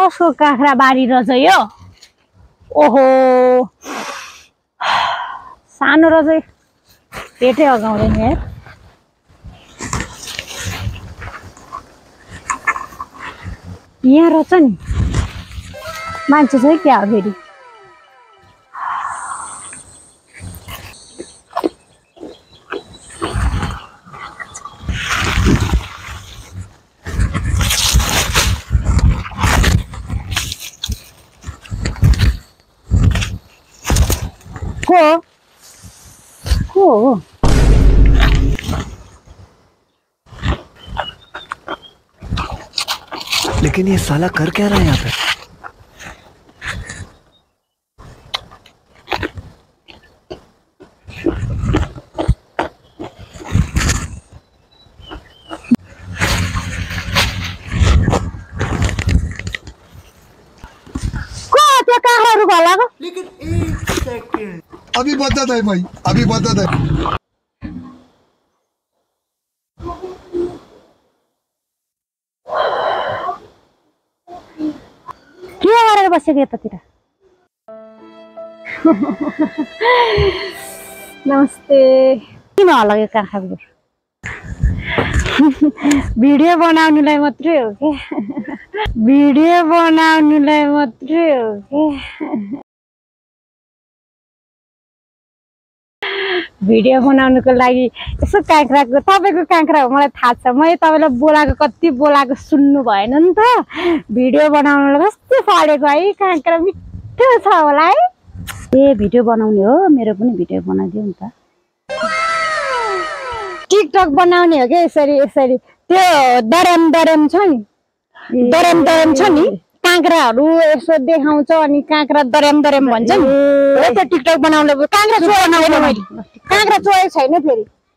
कसको काँक्रा बारी रहेछ यो? ओहो सानो रहेछ, पेटै अगाउँदैन यार। यहाँ रहेछ नि, मान्छे चाहिँ क्या हो फेरि? को लेकिन ये साला कर क्या रहा है यहाँ पे? लेकिन एक सेकंड, अभी बता दे भाई, अभी बता दे। के गरेर बसेको यतातिर? नमस्ते। किन हल्लायो काँखा बिर? भिडियो बनाउनुलाई मात्रै हो के? भिडियो बनाउनुलाई मात्रै हो के? भिडियो बनाउनुको लागि यसो काँक्राको, तपाईँको काँक्रा हो मलाई थाहा छ, मैले तपाईँलाई बोलाएको कति बोलाएको सुन्नु भएन नि त। भिडियो बनाउनुलाई कस्तो फलेको है, काँक्रा मिठो छ होला है। ए भिडियो बनाउने हो, मेरो पनि भिडियो बनाइदिउँ नि त। टिकटक बनाउने हो कि यसरी यसरी? त्यो दरम दरम छ नि, दरम दरम छ नि, काँक्राहरू यसो देखाउँछ अनि काँक्रा दरम दरम भन्छ नि, हो त्यो टिकटक बनाउनु। काँक्रा चोएन मैले, काँक्रा चोएको छैन फेरि।